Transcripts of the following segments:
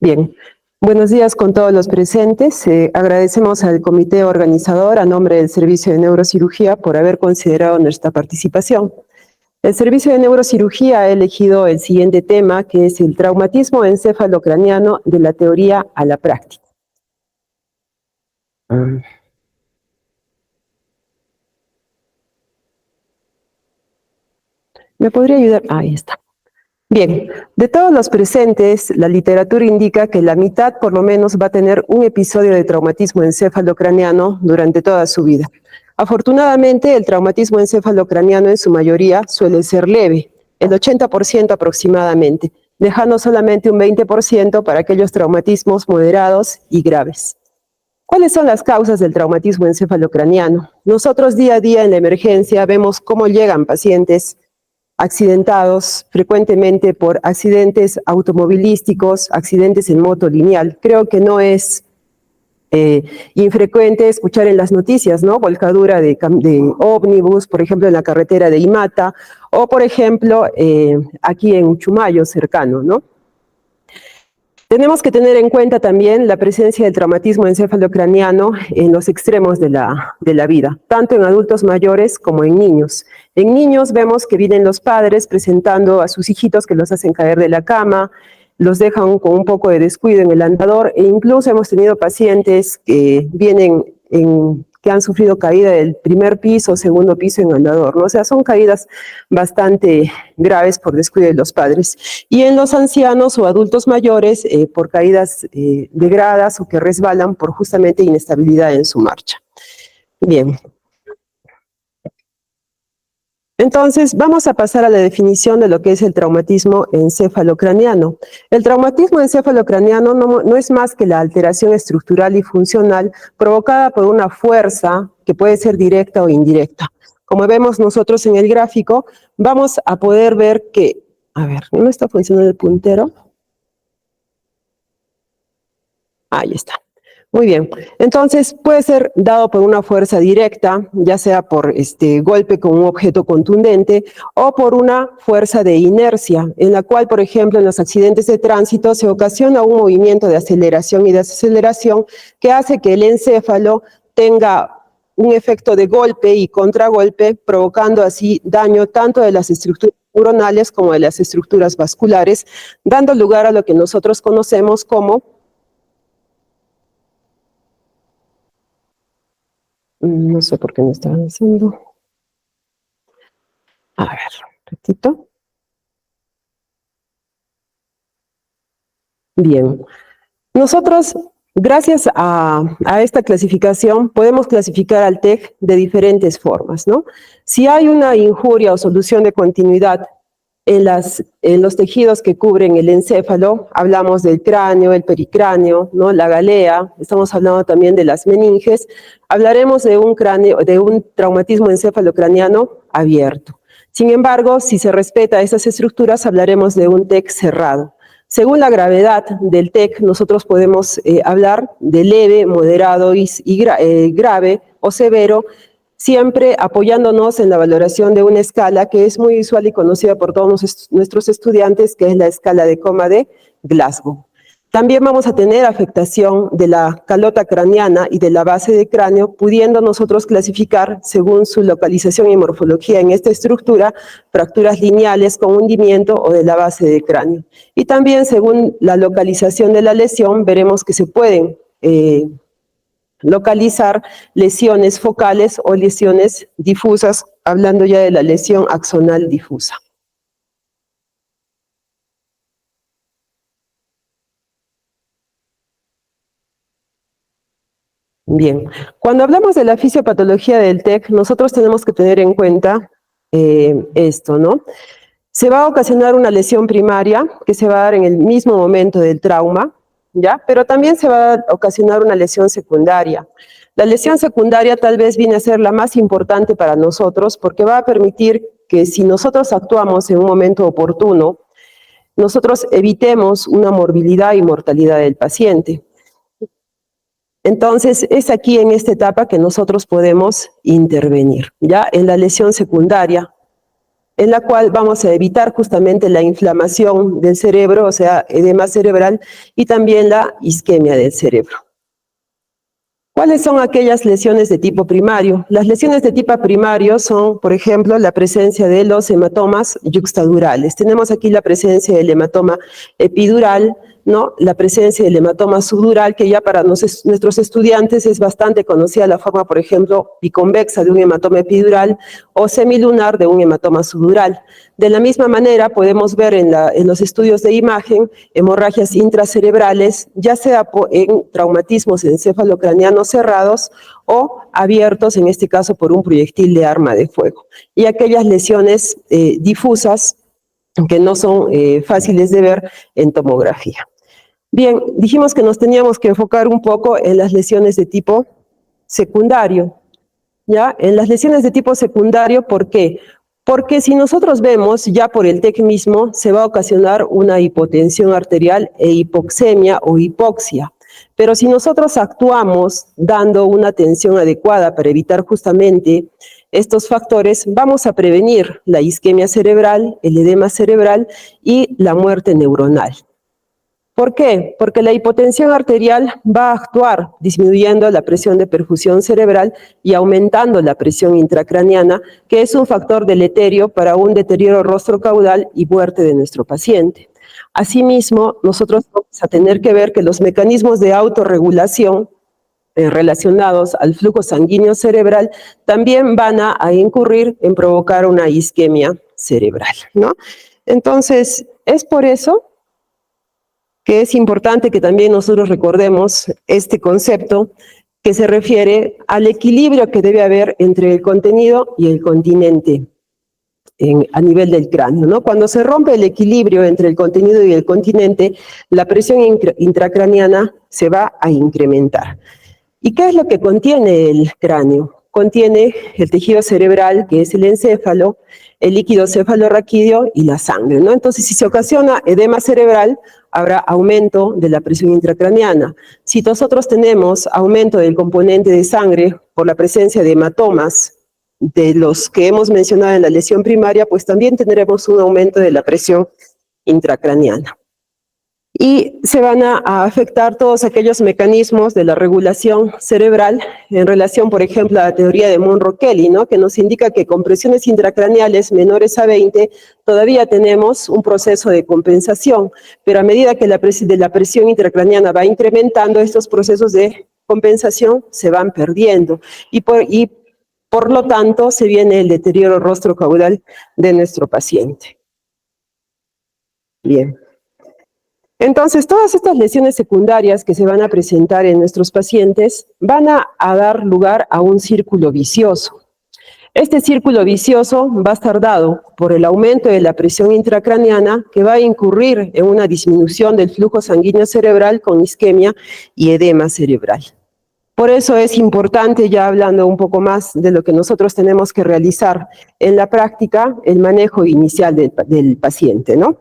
Bien, buenos días con todos los presentes. Agradecemos al comité organizador a nombre del Servicio de Neurocirugía por haber considerado nuestra participación. El Servicio de Neurocirugía ha elegido el siguiente tema, que es el traumatismo encefalocraniano de la teoría a la práctica. ¿Me podría ayudar? Ahí está. Bien, de todos los presentes, la literatura indica que la mitad por lo menos va a tener un episodio de traumatismo encefalocraniano durante toda su vida. Afortunadamente, el traumatismo encefalocraniano en su mayoría suele ser leve, el 80% aproximadamente, dejando solamente un 20% para aquellos traumatismos moderados y graves. ¿Cuáles son las causas del traumatismo encefalocraniano? Nosotros día a día en la emergencia vemos cómo llegan pacientes accidentados frecuentemente por accidentes automovilísticos, accidentes en moto lineal. Creo que no es infrecuente escuchar en las noticias, ¿no? Volcadura de ómnibus, por ejemplo, en la carretera de Imata, o por ejemplo, aquí en Chumayo, cercano, ¿no? Tenemos que tener en cuenta también la presencia del traumatismo encefalocraniano en los extremos de la vida, tanto en adultos mayores como en niños. En niños vemos que vienen los padres presentando a sus hijitos que los hacen caer de la cama, los dejan con un poco de descuido en el andador, e incluso hemos tenido pacientes que vienen que han sufrido caída del primer piso o segundo piso en andador, ¿no? O sea, son caídas bastante graves por descuido de los padres. Y en los ancianos o adultos mayores, por caídas de gradas o que resbalan por justamente inestabilidad en su marcha. Bien. Entonces, vamos a pasar a la definición de lo que es el traumatismo encefalocraniano. El traumatismo encefalocraniano no es más que la alteración estructural y funcional provocada por una fuerza que puede ser directa o indirecta. Como vemos nosotros en el gráfico, vamos a poder ver que, a ver, ¿no está funcionando el puntero? Ahí está. Muy bien, entonces puede ser dado por una fuerza directa, ya sea por golpe con un objeto contundente o por una fuerza de inercia, en la cual, por ejemplo, en los accidentes de tránsito se ocasiona un movimiento de aceleración y desaceleración que hace que el encéfalo tenga un efecto de golpe y contragolpe, provocando así daño tanto de las estructuras neuronales como de las estructuras vasculares, dando lugar a lo que nosotros conocemos como no sé por qué no está avanzando. A ver, repito. Bien. Nosotros, gracias a esta clasificación, podemos clasificar al TEC de diferentes formas, ¿no? Si hay una injuria o solución de continuidad en los tejidos que cubren el encéfalo, hablamos del cráneo, el pericráneo, ¿no? La galea, estamos hablando también de las meninges, hablaremos de un traumatismo encefalocraniano abierto. Sin embargo, si se respeta esas estructuras, hablaremos de un TEC cerrado. Según la gravedad del TEC, nosotros podemos hablar de leve, moderado y grave o severo, siempre apoyándonos en la valoración de una escala que es muy visual y conocida por todos nuestros estudiantes, que es la escala de coma de Glasgow. También vamos a tener afectación de la calota craneana y de la base de cráneo, pudiendo nosotros clasificar, según su localización y morfología en esta estructura, fracturas lineales con hundimiento o de la base de cráneo. Y también, según la localización de la lesión, veremos que se pueden localizar lesiones focales o lesiones difusas, hablando ya de la lesión axonal difusa. Bien, cuando hablamos de la fisiopatología del TEC, nosotros tenemos que tener en cuenta esto, ¿no? Se va a ocasionar una lesión primaria que se va a dar en el mismo momento del trauma, ¿ya? Pero también se va a ocasionar una lesión secundaria. La lesión secundaria tal vez viene a ser la más importante para nosotros porque va a permitir que si nosotros actuamos en un momento oportuno, nosotros evitemos una morbilidad y mortalidad del paciente. Entonces, es aquí en esta etapa que nosotros podemos intervenir, ¿ya? En la lesión secundaria. en la cual vamos a evitar justamente la inflamación del cerebro, o sea, edema cerebral, y también la isquemia del cerebro. ¿Cuáles son aquellas lesiones de tipo primario? Las lesiones de tipo primario son, por ejemplo, la presencia de los hematomas yuxtadurales. Tenemos aquí la presencia del hematoma epidural, ¿no? La presencia del hematoma subdural, que ya para nuestros estudiantes es bastante conocida la forma, por ejemplo, biconvexa de un hematoma epidural o semilunar de un hematoma subdural. De la misma manera, podemos ver en los estudios de imagen hemorragias intracerebrales, ya sea en traumatismos encefalocranianos cerrados o abiertos, en este caso por un proyectil de arma de fuego. Y aquellas lesiones difusas que no son fáciles de ver en tomografía. Bien, dijimos que nos teníamos que enfocar un poco en las lesiones de tipo secundario, ¿ya? En las lesiones de tipo secundario, ¿por qué? Porque si nosotros vemos, ya por el TEC mismo, se va a ocasionar una hipotensión arterial e hipoxemia o hipoxia. Pero si nosotros actuamos dando una atención adecuada para evitar justamente estos factores, vamos a prevenir la isquemia cerebral, el edema cerebral y la muerte neuronal. ¿Por qué? Porque la hipotensión arterial va a actuar disminuyendo la presión de perfusión cerebral y aumentando la presión intracraniana, que es un factor deleterio para un deterioro rostrocaudal y muerte de nuestro paciente. Asimismo, nosotros vamos a tener que ver que los mecanismos de autorregulación relacionados al flujo sanguíneo cerebral también van a incurrir en provocar una isquemia cerebral, ¿no? Entonces, es por eso que es importante que también nosotros recordemos este concepto que se refiere al equilibrio que debe haber entre el contenido y el continente a nivel del cráneo, ¿no? Cuando se rompe el equilibrio entre el contenido y el continente, la presión intracraniana se va a incrementar. ¿Y qué es lo que contiene el cráneo? Contiene el tejido cerebral, que es el encéfalo, el líquido cefalorraquídeo y la sangre, ¿no? Entonces, si se ocasiona edema cerebral, habrá aumento de la presión intracraniana. Si nosotros tenemos aumento del componente de sangre por la presencia de hematomas, de los que hemos mencionado en la lesión primaria, pues también tendremos un aumento de la presión intracraniana. Y se van a afectar todos aquellos mecanismos de la regulación cerebral en relación, por ejemplo, a la teoría de Monro-Kelly, ¿no? Que nos indica que con presiones intracraneales menores a 20 todavía tenemos un proceso de compensación, pero a medida que la presión intracraniana va incrementando, estos procesos de compensación se van perdiendo y por lo tanto se viene el deterioro rostrocaudal de nuestro paciente. Bien. Entonces, todas estas lesiones secundarias que se van a presentar en nuestros pacientes van a dar lugar a un círculo vicioso. Este círculo vicioso va a estar dado por el aumento de la presión intracraniana que va a incurrir en una disminución del flujo sanguíneo cerebral con isquemia y edema cerebral. Por eso es importante, ya hablando un poco más de lo que nosotros tenemos que realizar en la práctica, el manejo inicial del paciente, ¿no?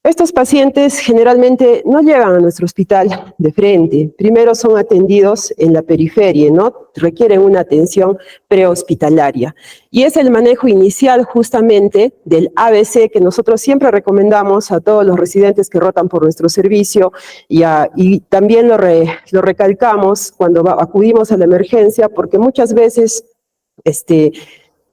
Estos pacientes generalmente no llegan a nuestro hospital de frente. Primero son atendidos en la periferia, ¿no? Requieren una atención prehospitalaria. Y es el manejo inicial justamente del ABC que nosotros siempre recomendamos a todos los residentes que rotan por nuestro servicio y también lo recalcamos cuando acudimos a la emergencia porque muchas veces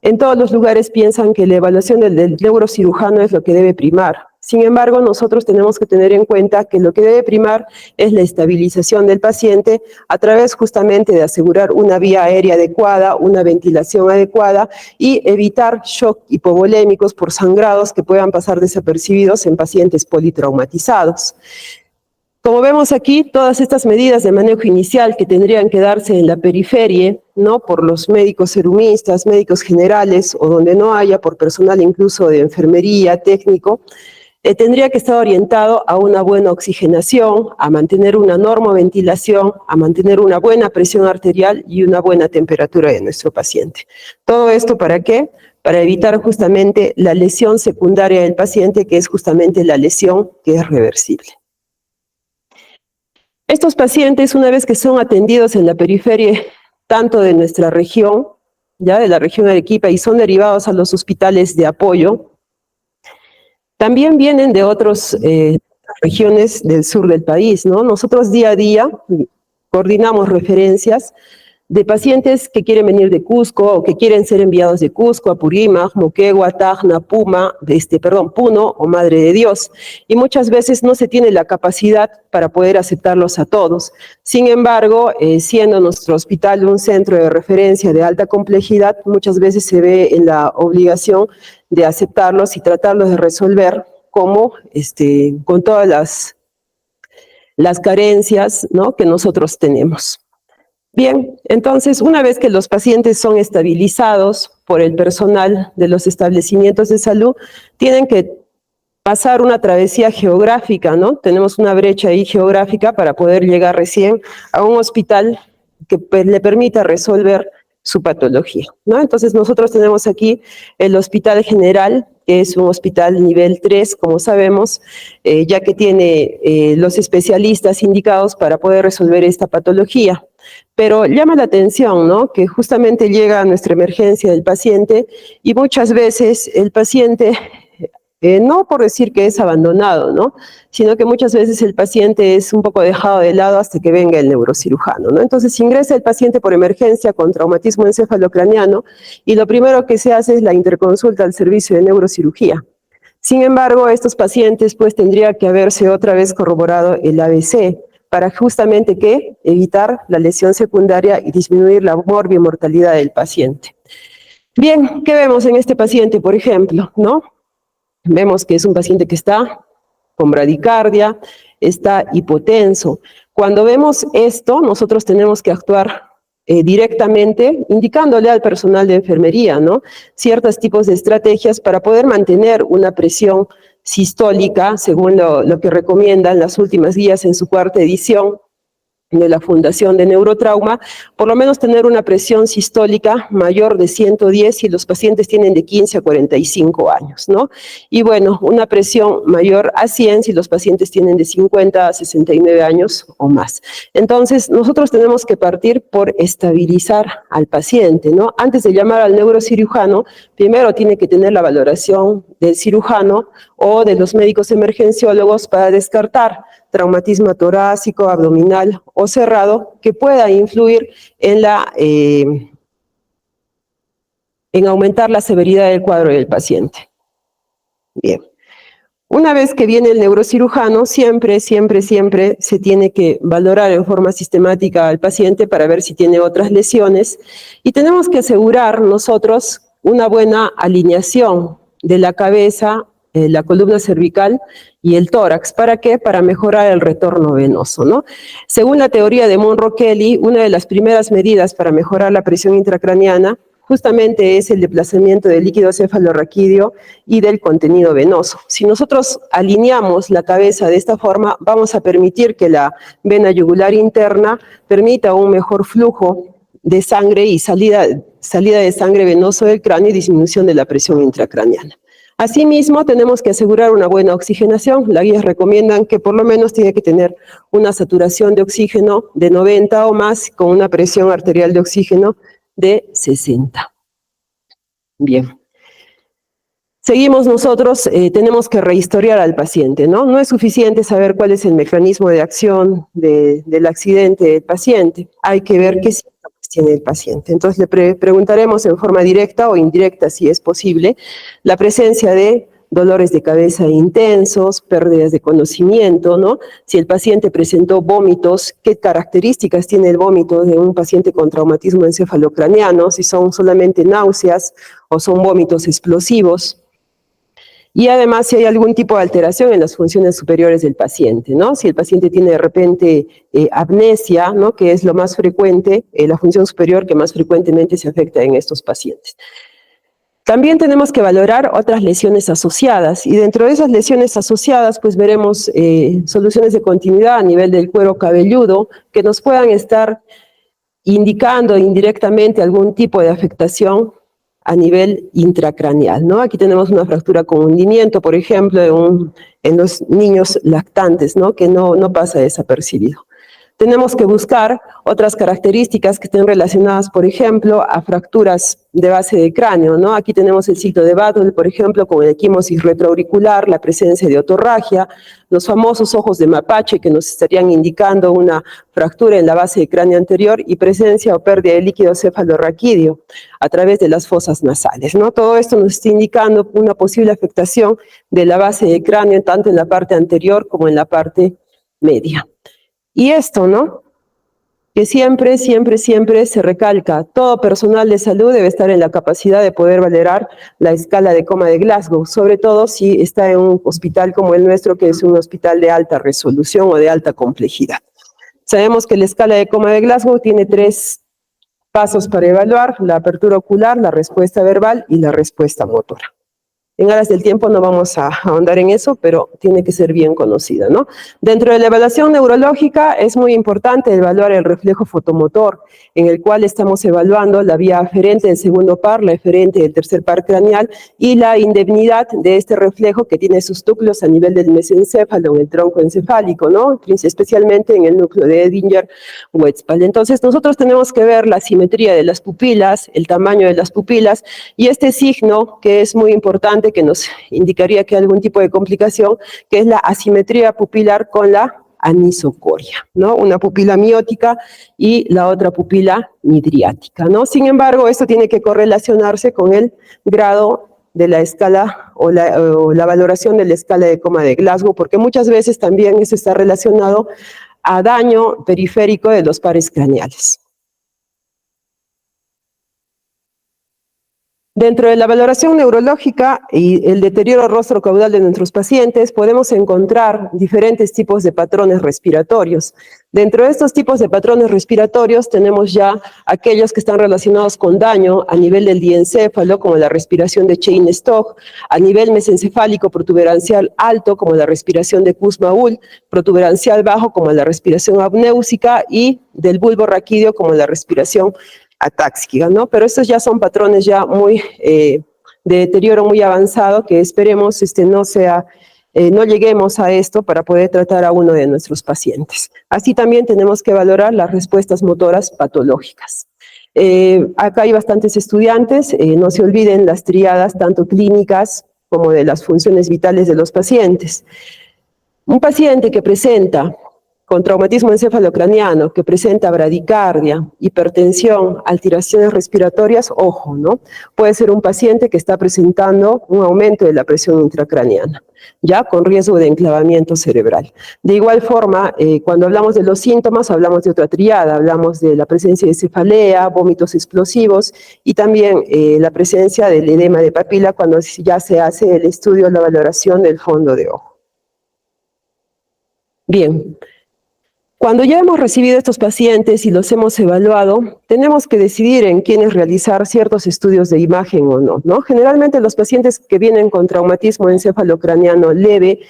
en todos los lugares piensan que la evaluación del neurocirujano es lo que debe primar. Sin embargo, nosotros tenemos que tener en cuenta que lo que debe primar es la estabilización del paciente a través justamente de asegurar una vía aérea adecuada, una ventilación adecuada y evitar shock hipovolémicos por sangrados que puedan pasar desapercibidos en pacientes politraumatizados. Como vemos aquí, todas estas medidas de manejo inicial que tendrían que darse en la periferia, ¿no? Por los médicos serumistas, médicos generales o donde no haya, por personal incluso de enfermería, técnico, tendría que estar orientado a una buena oxigenación, a mantener una normoventilación, a mantener una buena presión arterial y una buena temperatura de nuestro paciente. ¿Todo esto para qué? Para evitar justamente la lesión secundaria del paciente, que es justamente la lesión que es reversible. Estos pacientes, una vez que son atendidos en la periferia, tanto de nuestra región, ya de la región Arequipa, y son derivados a los hospitales de apoyo, También vienen de otras regiones del sur del país, ¿no? Nosotros día a día coordinamos referencias de pacientes que quieren venir de Cusco o que quieren ser enviados de Cusco a Purímac, Moquegua, Tacna, Puno o Madre de Dios. Y muchas veces no se tiene la capacidad para poder aceptarlos a todos. Sin embargo, siendo nuestro hospital un centro de referencia de alta complejidad, muchas veces se ve en la obligación de aceptarlos y tratarlos de resolver como con todas las carencias, ¿no?, que nosotros tenemos. Bien, entonces, una vez que los pacientes son estabilizados por el personal de los establecimientos de salud, tienen que pasar una travesía geográfica, ¿no? Tenemos una brecha ahí geográfica para poder llegar recién a un hospital que le permita resolver su patología, ¿no? Entonces, nosotros tenemos aquí el Hospital General, que es un hospital nivel 3, como sabemos, ya que tiene los especialistas indicados para poder resolver esta patología. Pero llama la atención, ¿no?, que justamente llega a nuestra emergencia del paciente y muchas veces el paciente, no por decir que es abandonado, ¿no?, sino que muchas veces el paciente es un poco dejado de lado hasta que venga el neurocirujano, ¿no? Entonces ingresa el paciente por emergencia con traumatismo encefalocraniano y lo primero que se hace es la interconsulta al servicio de neurocirugía. Sin embargo, estos pacientes pues tendría que haberse otra vez corroborado el ABC, para justamente ¿qué? Evitar la lesión secundaria y disminuir la morbimortalidad del paciente. Bien, ¿qué vemos en este paciente, por ejemplo, ¿no? Vemos que es un paciente que está con bradicardia, está hipotenso. Cuando vemos esto, nosotros tenemos que actuar directamente, indicándole al personal de enfermería, ¿no?, ciertos tipos de estrategias para poder mantener una presión sistólica, según lo que recomiendan las últimas guías en su cuarta edición de la Fundación de Neurotrauma, por lo menos tener una presión sistólica mayor de 110 si los pacientes tienen de 15 a 45 años, ¿no? Y bueno, una presión mayor a 100 si los pacientes tienen de 50 a 69 años o más. Entonces, nosotros tenemos que partir por estabilizar al paciente, ¿no? Antes de llamar al neurocirujano, primero tiene que tener la valoración del cirujano o de los médicos emergenciólogos para descartar traumatismo torácico, abdominal o cerrado que pueda influir en aumentar la severidad del cuadro del paciente. Bien. Una vez que viene el neurocirujano, siempre se tiene que valorar en forma sistemática al paciente para ver si tiene otras lesiones y tenemos que asegurar nosotros una buena alineación de la cabeza, la columna cervical y el tórax. ¿Para qué? Para mejorar el retorno venoso, ¿no? Según la teoría de Monro-Kelly, una de las primeras medidas para mejorar la presión intracraniana justamente es el desplazamiento del líquido cefalorraquídeo y del contenido venoso. Si nosotros alineamos la cabeza de esta forma, vamos a permitir que la vena yugular interna permita un mejor flujo de sangre y salida de sangre venoso del cráneo y disminución de la presión intracraniana. Asimismo, tenemos que asegurar una buena oxigenación. Las guías recomiendan que por lo menos tiene que tener una saturación de oxígeno de 90 o más, con una presión arterial de oxígeno de 60. Bien. Seguimos nosotros, tenemos que rehistoriar al paciente, ¿no? No es suficiente saber cuál es el mecanismo de acción del accidente del paciente. Hay que ver qué síntomas tiene el paciente. Entonces le preguntaremos en forma directa o indirecta, si es posible, la presencia de dolores de cabeza intensos, pérdidas de conocimiento, ¿no? Si el paciente presentó vómitos, qué características tiene el vómito de un paciente con traumatismo encefalocraniano, si son solamente náuseas o son vómitos explosivos. Y además si hay algún tipo de alteración en las funciones superiores del paciente, ¿no? Si el paciente tiene de repente apnesia, ¿no?, que es lo más frecuente, la función superior que más frecuentemente se afecta en estos pacientes. También tenemos que valorar otras lesiones asociadas, y dentro de esas lesiones asociadas pues veremos soluciones de continuidad a nivel del cuero cabelludo que nos puedan estar indicando indirectamente algún tipo de afectación a nivel intracraneal, ¿no? Aquí tenemos una fractura con hundimiento, por ejemplo, en los niños lactantes, ¿no?, que no pasa desapercibido. tenemos que buscar otras características que estén relacionadas, por ejemplo, a fracturas de base de cráneo, ¿no? Aquí tenemos el ciclo de Battle, por ejemplo, con el equimosis retroauricular, la presencia de otorragia, los famosos ojos de mapache que nos estarían indicando una fractura en la base de cráneo anterior y presencia o pérdida de líquido cefalorraquídeo a través de las fosas nasales, ¿no? Todo esto nos está indicando una posible afectación de la base de cráneo, tanto en la parte anterior como en la parte media. Y esto, ¿no? Que siempre se recalca, todo personal de salud debe estar en la capacidad de poder valorar la escala de coma de Glasgow, sobre todo si está en un hospital como el nuestro, que es un hospital de alta resolución o de alta complejidad. Sabemos que la escala de coma de Glasgow tiene 3 pasos para evaluar: la apertura ocular, la respuesta verbal y la respuesta motora. En aras del tiempo no vamos a ahondar en eso, pero tiene que ser bien conocida, ¿no? Dentro de la evaluación neurológica es muy importante evaluar el reflejo fotomotor, en el cual estamos evaluando la vía aferente del segundo par, la eferente del tercer par craneal y la indemnidad de este reflejo que tiene sus núcleos a nivel del mesencéfalo, en el tronco encefálico, ¿no? Especialmente en el núcleo de Edinger-Wetzpal. Entonces nosotros tenemos que ver la simetría de las pupilas, el tamaño de las pupilas y este signo que es muy importante, que nos indicaría que hay algún tipo de complicación, que es la asimetría pupilar con la anisocoria, ¿no? Una pupila miótica y la otra pupila midriática, ¿no? Sin embargo, esto tiene que correlacionarse con el grado de la escala o la valoración de la escala de coma de Glasgow, porque muchas veces también eso está relacionado a daño periférico de los pares craneales. Dentro de la valoración neurológica y el deterioro rostro-caudal de nuestros pacientes, podemos encontrar diferentes tipos de patrones respiratorios. Dentro de estos tipos de patrones respiratorios tenemos ya aquellos que están relacionados con daño a nivel del diencéfalo, como la respiración de Cheyne-Stokes, a nivel mesencefálico protuberancial alto, como la respiración de Kussmaul, protuberancial bajo, como la respiración apnéusica, y del bulbo raquídeo, como la respiración atáxica, ¿no? Pero estos ya son patrones ya muy de deterioro muy avanzado, que esperemos no lleguemos a esto para poder tratar a uno de nuestros pacientes. Así también tenemos que valorar las respuestas motoras patológicas. Acá hay bastantes estudiantes, no se olviden las triadas tanto clínicas como de las funciones vitales de los pacientes. Un paciente que presenta con traumatismo encefalocraniano, que presenta bradicardia, hipertensión, alteraciones respiratorias, ojo, ¿no? Puede ser un paciente que está presentando un aumento de la presión intracraniana, ya con riesgo de enclavamiento cerebral. De igual forma, cuando hablamos de los síntomas, hablamos de otra triada, hablamos de la presencia de cefalea, vómitos explosivos y también la presencia del edema de papila cuando ya se hace el estudio, la valoración del fondo de ojo. Bien. Cuando ya hemos recibido estos pacientes y los hemos evaluado, tenemos que decidir en quiénes realizar ciertos estudios de imagen o no, ¿no? Generalmente los pacientes que vienen con traumatismo encefalocraniano leve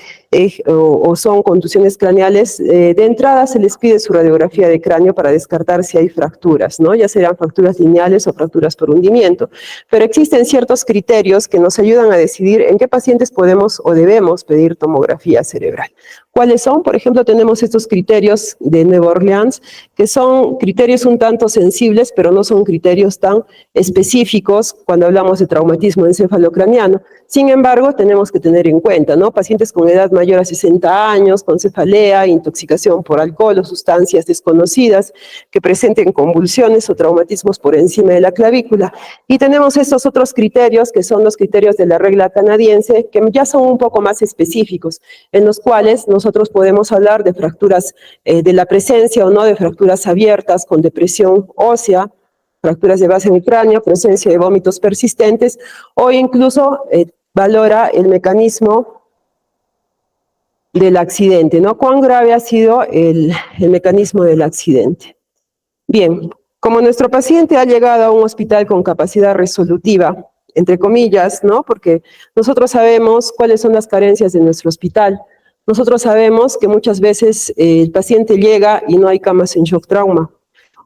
o son contusiones craneales, de entrada se les pide su radiografía de cráneo para descartar si hay fracturas, ¿no? Ya serán fracturas lineales o fracturas por hundimiento. Pero existen ciertos criterios que nos ayudan a decidir en qué pacientes podemos o debemos pedir tomografía cerebral. ¿Cuáles son? Por ejemplo, tenemos estos criterios de Nueva Orleans, que son criterios un tanto sensibles, pero no son criterios tan específicos cuando hablamos de traumatismo encefalocraniano. Sin embargo, tenemos que tener en cuenta, ¿no? Pacientes con edad mayor a 60 años, con cefalea, intoxicación por alcohol o sustancias desconocidas, que presenten convulsiones o traumatismos por encima de la clavícula. Y tenemos estos otros criterios, que son los criterios de la regla canadiense, que ya son un poco más específicos, en los cuales nosotros podemos hablar de fracturas de la presencia o no de fracturas abiertas con depresión ósea, fracturas de base del cráneo, presencia de vómitos persistentes, o incluso valora el mecanismo del accidente, ¿no? ¿Cuán grave ha sido el mecanismo del accidente? Bien, como nuestro paciente ha llegado a un hospital con capacidad resolutiva, entre comillas, ¿no? Porque nosotros sabemos cuáles son las carencias de nuestro hospital. Nosotros sabemos que muchas veces el paciente llega y no hay camas en shock trauma,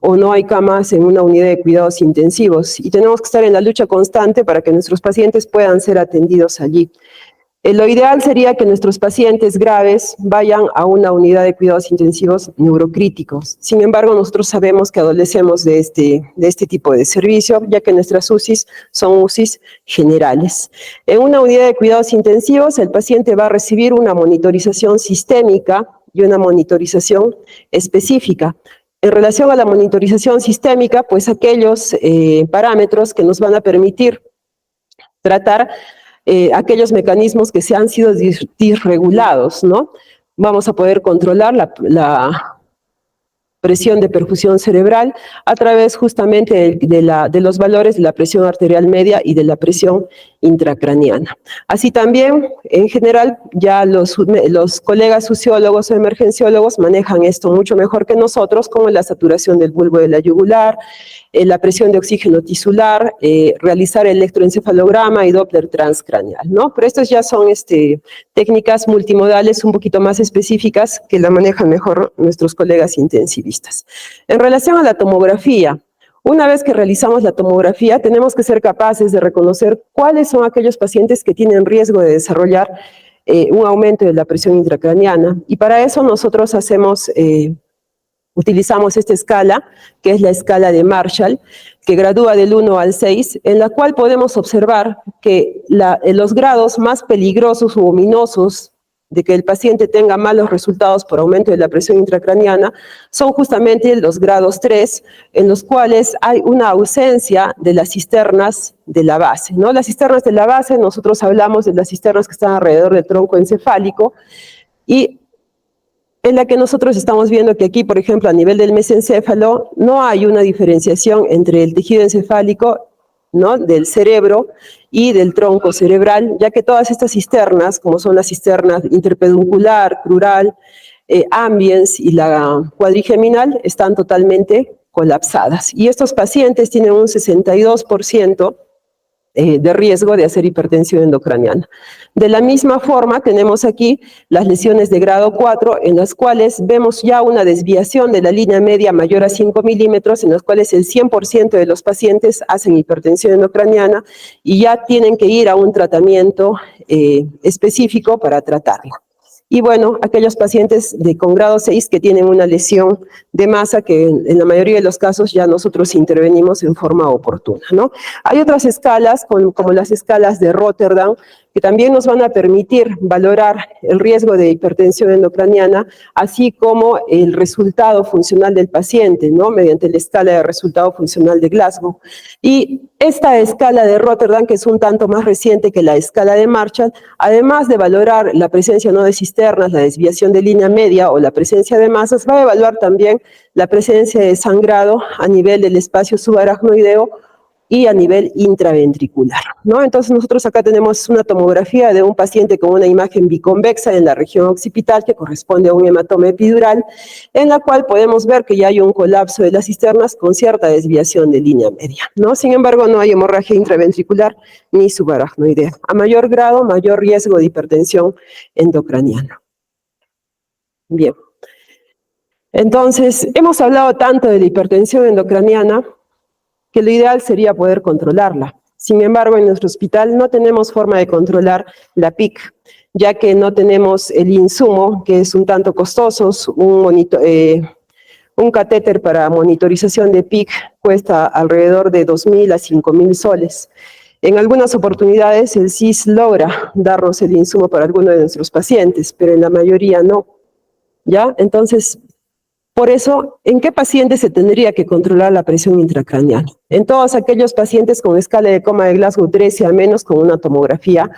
o no hay camas en una unidad de cuidados intensivos, y tenemos que estar en la lucha constante para que nuestros pacientes puedan ser atendidos allí. Lo ideal sería que nuestros pacientes graves vayan a una unidad de cuidados intensivos neurocríticos. Sin embargo, nosotros sabemos que adolecemos de este tipo de servicio, ya que nuestras UCIs son UCIs generales. En una unidad de cuidados intensivos, el paciente va a recibir una monitorización sistémica y una monitorización específica. En relación a la monitorización sistémica, pues aquellos parámetros que nos van a permitir tratar aquellos mecanismos que se han sido disregulados, ¿no? Vamos a poder controlar la presión de perfusión cerebral a través justamente de los valores de la presión arterial media y de la presión intracraneana. Así también, en general, ya los colegas sociólogos o emergenciólogos manejan esto mucho mejor que nosotros, como la saturación del bulbo de la yugular, la presión de oxígeno tisular, realizar electroencefalograma y Doppler transcraneal, ¿no? Pero estas ya son técnicas multimodales un poquito más específicas que la manejan mejor nuestros colegas intensivistas. En relación a la tomografía, una vez que realizamos la tomografía, tenemos que ser capaces de reconocer cuáles son aquellos pacientes que tienen riesgo de desarrollar un aumento de la presión intracraneana, y para eso nosotros utilizamos esta escala, que es la escala de Marshall, que gradúa del 1 al 6, en la cual podemos observar que los grados más peligrosos u ominosos de que el paciente tenga malos resultados por aumento de la presión intracraneana son justamente los grados 3, en los cuales hay una ausencia de las cisternas de la base, ¿no? Las cisternas de la base, nosotros hablamos de las cisternas que están alrededor del tronco encefálico, y en la que nosotros estamos viendo que aquí, por ejemplo, a nivel del mesencéfalo, no hay una diferenciación entre el tejido encefálico, ¿no?, del cerebro y del tronco cerebral, ya que todas estas cisternas, como son las cisternas interpeduncular, crural, ambiens y la cuadrigeminal, están totalmente colapsadas. Y estos pacientes tienen un 62% de riesgo de hacer hipertensión endocraniana. De la misma forma, tenemos aquí las lesiones de grado 4, en las cuales vemos ya una desviación de la línea media mayor a 5 milímetros, en las cuales el 100% de los pacientes hacen hipertensión endocraniana y ya tienen que ir a un tratamiento específico para tratarlo. Y bueno, aquellos pacientes con grado 6 que tienen una lesión de masa, que en la mayoría de los casos ya nosotros intervenimos en forma oportuna, ¿no? Hay otras escalas, como las escalas de Rotterdam, que también nos van a permitir valorar el riesgo de hipertensión endocraniana, así como el resultado funcional del paciente, ¿no?, mediante la escala de resultado funcional de Glasgow. Y esta escala de Rotterdam, que es un tanto más reciente que la escala de Marshall, además de valorar la presencia o no de cisternas, la desviación de línea media o la presencia de masas, va a evaluar también la presencia de sangrado a nivel del espacio subaracnoideo y a nivel intraventricular, ¿no? Entonces nosotros acá tenemos una tomografía de un paciente con una imagen biconvexa en la región occipital que corresponde a un hematoma epidural, en la cual podemos ver que ya hay un colapso de las cisternas con cierta desviación de línea media, ¿no? Sin embargo, no hay hemorragia intraventricular ni subaracnoidea. A mayor grado, mayor riesgo de hipertensión endocraniana. Bien. Entonces, hemos hablado tanto de la hipertensión endocraniana que lo ideal sería poder controlarla. Sin embargo, en nuestro hospital no tenemos forma de controlar la PIC, ya que no tenemos el insumo, que es un tanto costoso. Un catéter para monitorización de PIC cuesta alrededor de 2.000 a 5.000 soles. En algunas oportunidades el CIS logra darnos el insumo para algunos de nuestros pacientes, pero en la mayoría no, ¿ya? Entonces, por eso, ¿en qué pacientes se tendría que controlar la presión intracraneal? En todos aquellos pacientes con escala de coma de Glasgow 13 a menos, con una tomografía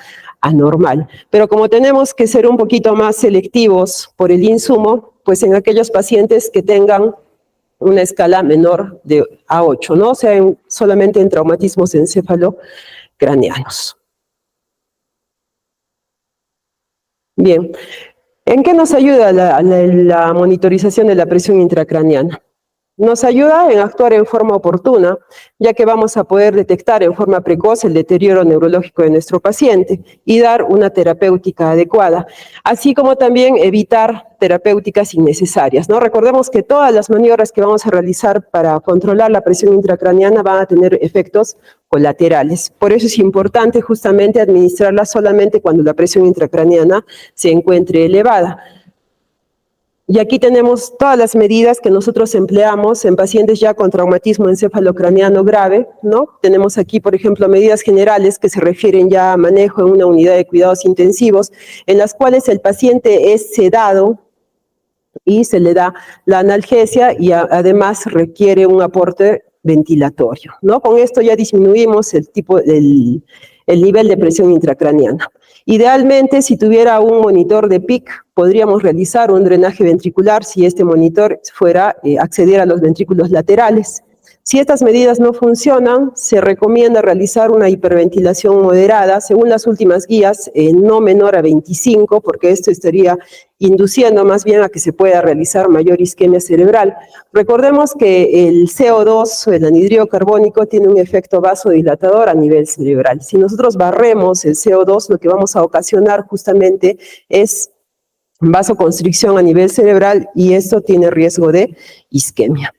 anormal. Pero como tenemos que ser un poquito más selectivos por el insumo, pues en aquellos pacientes que tengan una escala menor de A8, ¿no? O sea, solamente en traumatismos encefalocraneanos. Bien. ¿En qué nos ayuda la monitorización de la presión intracraneana? Nos ayuda en actuar en forma oportuna, ya que vamos a poder detectar en forma precoz el deterioro neurológico de nuestro paciente y dar una terapéutica adecuada, así como también evitar terapéuticas innecesarias, ¿no? Recordemos que todas las maniobras que vamos a realizar para controlar la presión intracraneana van a tener efectos colaterales. Por eso es importante justamente administrarlas solamente cuando la presión intracraneana se encuentre elevada. Y aquí tenemos todas las medidas que nosotros empleamos en pacientes ya con traumatismo encefalocraneano grave, ¿no? Tenemos aquí, por ejemplo, medidas generales que se refieren ya a manejo en una unidad de cuidados intensivos, en las cuales el paciente es sedado y se le da la analgesia y además requiere un aporte ventilatorio, ¿no? Con esto ya disminuimos el nivel de presión intracraneana. Idealmente, si tuviera un monitor de PIC, podríamos realizar un drenaje ventricular si este monitor fuera acceder a los ventrículos laterales. Si estas medidas no funcionan, se recomienda realizar una hiperventilación moderada, según las últimas guías, no menor a 25, porque esto estaría induciendo más bien a que se pueda realizar mayor isquemia cerebral. Recordemos que el CO2, el anhidrido carbónico, tiene un efecto vasodilatador a nivel cerebral. Si nosotros barremos el CO2, lo que vamos a ocasionar justamente es vasoconstricción a nivel cerebral y esto tiene riesgo de isquemia.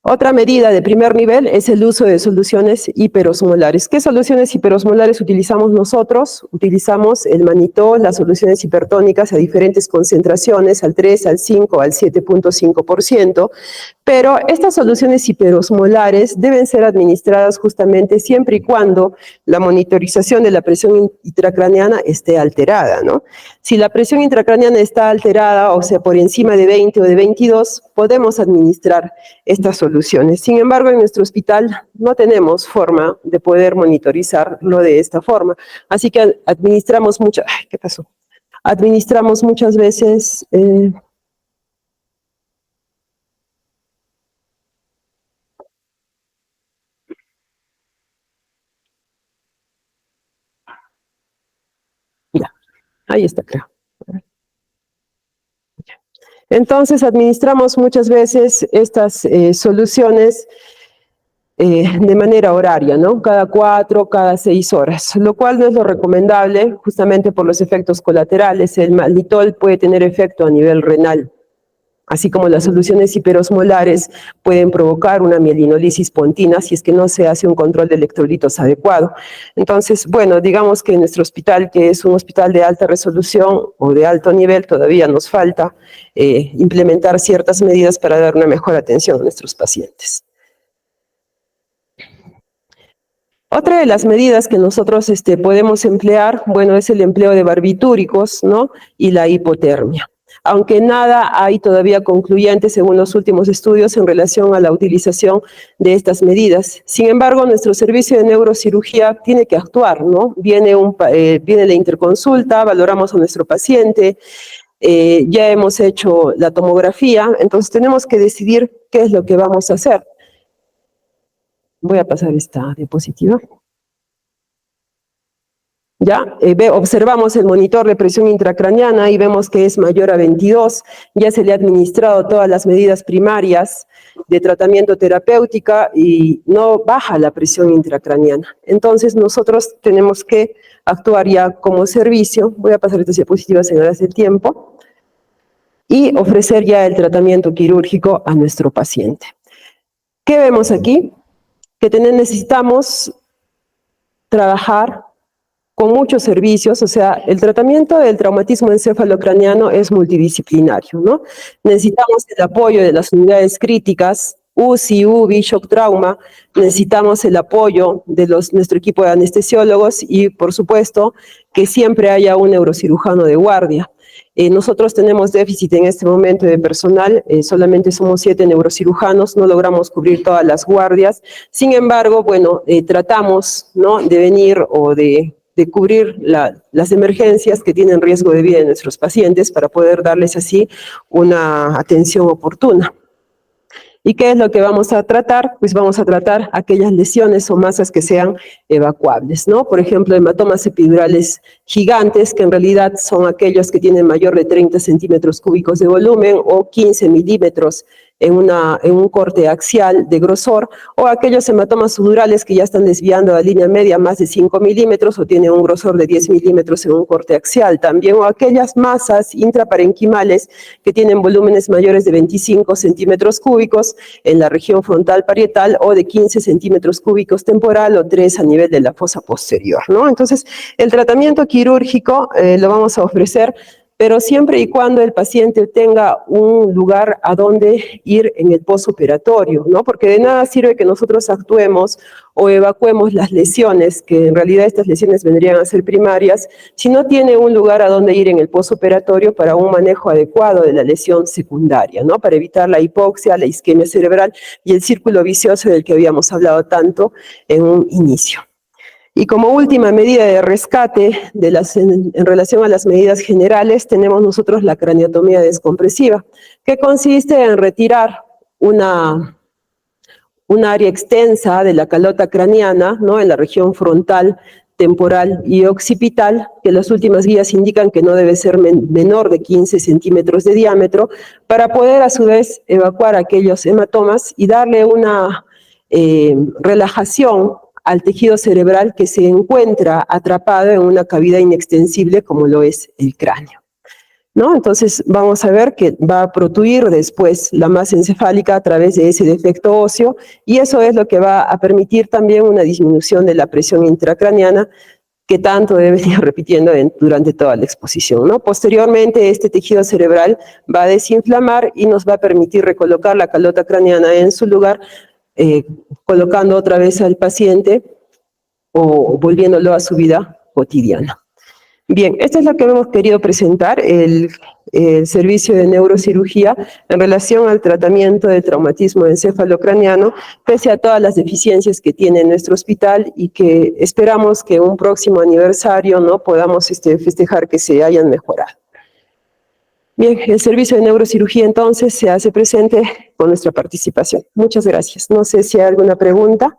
Otra medida de primer nivel es el uso de soluciones hiperosmolares. ¿Qué soluciones hiperosmolares utilizamos nosotros? Utilizamos el mannitol, las soluciones hipertónicas a diferentes concentraciones, al 3, al 5, al 7.5%, pero estas soluciones hiperosmolares deben ser administradas justamente siempre y cuando la monitorización de la presión intracraneana esté alterada, ¿no? Si la presión intracraneana está alterada, o sea, por encima de 20 o de 22, podemos administrar estas soluciones. Sin embargo, en nuestro hospital no tenemos forma de poder monitorizarlo de esta forma. Así que administramos muchas... ¿Qué pasó? Administramos muchas veces... ya, ahí está, creo. Entonces, administramos muchas veces estas soluciones de manera horaria, ¿no? Cada 4, cada 6 horas, lo cual no es lo recomendable, justamente por los efectos colaterales. El mannitol puede tener efecto a nivel renal, así como las soluciones hiperosmolares pueden provocar una mielinolisis pontina si es que no se hace un control de electrolitos adecuado. Entonces, bueno, digamos que en nuestro hospital, que es un hospital de alta resolución o de alto nivel, todavía nos falta implementar ciertas medidas para dar una mejor atención a nuestros pacientes. Otra de las medidas que nosotros podemos emplear, bueno, es el empleo de barbitúricos, ¿no? Y la hipotermia. Aunque nada hay todavía concluyente según los últimos estudios en relación a la utilización de estas medidas. Sin embargo, nuestro servicio de neurocirugía tiene que actuar, ¿no? Viene la interconsulta, valoramos a nuestro paciente, ya hemos hecho la tomografía, entonces tenemos que decidir qué es lo que vamos a hacer. Voy a pasar esta diapositiva. Ya, observamos el monitor de presión intracraneana y vemos que es mayor a 22. Ya se le ha administrado todas las medidas primarias de tratamiento terapéutica y no baja la presión intracraneana. Entonces nosotros tenemos que actuar ya como servicio. Voy a pasar estas diapositivas en horas de tiempo y ofrecer ya el tratamiento quirúrgico a nuestro paciente. ¿Qué vemos aquí? Que necesitamos trabajar con muchos servicios, o sea, el tratamiento del traumatismo encefalocraneano es multidisciplinario, ¿no? Necesitamos el apoyo de las unidades críticas, UCI, UBI, shock trauma, necesitamos el apoyo de nuestro equipo de anestesiólogos y, por supuesto, que siempre haya un neurocirujano de guardia. Nosotros tenemos déficit en este momento de personal, solamente somos 7 neurocirujanos, no logramos cubrir todas las guardias. Sin embargo, bueno, tratamos, ¿no?, de venir o de cubrir las emergencias que tienen riesgo de vida de nuestros pacientes para poder darles así una atención oportuna. ¿Y qué es lo que vamos a tratar? Pues vamos a tratar aquellas lesiones o masas que sean evacuables, ¿no? Por ejemplo, hematomas epidurales gigantes, que en realidad son aquellos que tienen mayor de 30 centímetros cúbicos de volumen o 15 milímetros en un corte axial de grosor, o aquellos hematomas sudurales que ya están desviando la línea media más de 5 milímetros o tienen un grosor de 10 milímetros en un corte axial también, o aquellas masas intraparenquimales que tienen volúmenes mayores de 25 centímetros cúbicos en la región frontal parietal o de 15 centímetros cúbicos temporal o 3 a nivel de la fosa posterior, ¿no? Entonces, el tratamiento quirúrgico lo vamos a ofrecer, pero siempre y cuando el paciente tenga un lugar a donde ir en el postoperatorio, ¿no? Porque de nada sirve que nosotros actuemos o evacuemos las lesiones, que en realidad estas lesiones vendrían a ser primarias, si no tiene un lugar a donde ir en el postoperatorio para un manejo adecuado de la lesión secundaria, ¿no? Para evitar la hipoxia, la isquemia cerebral y el círculo vicioso del que habíamos hablado tanto en un inicio. Y como última medida de rescate en relación a las medidas generales, tenemos nosotros la craniotomía descompresiva, que consiste en retirar un área extensa de la calota craneana, ¿no? En la región frontal, temporal y occipital, que las últimas guías indican que no debe ser menor de 15 centímetros de diámetro, para poder a su vez evacuar aquellos hematomas y darle una relajación al tejido cerebral que se encuentra atrapado en una cavidad inextensible como lo es el cráneo, ¿no? Entonces vamos a ver que va a protruir después la masa encefálica a través de ese defecto óseo y eso es lo que va a permitir también una disminución de la presión intracraneana que tanto he venido repitiendo durante toda la exposición, ¿no? Posteriormente, este tejido cerebral va a desinflamar y nos va a permitir recolocar la calota craneana en su lugar, colocando otra vez al paciente o volviéndolo a su vida cotidiana. Bien, esto es lo que hemos querido presentar, el servicio de neurocirugía en relación al tratamiento del traumatismo encefalocraneano, pese a todas las deficiencias que tiene nuestro hospital y que esperamos que un próximo aniversario, ¿no?, podamos festejar que se hayan mejorado. Bien, el servicio de neurocirugía entonces se hace presente con nuestra participación. Muchas gracias. No sé si hay alguna pregunta.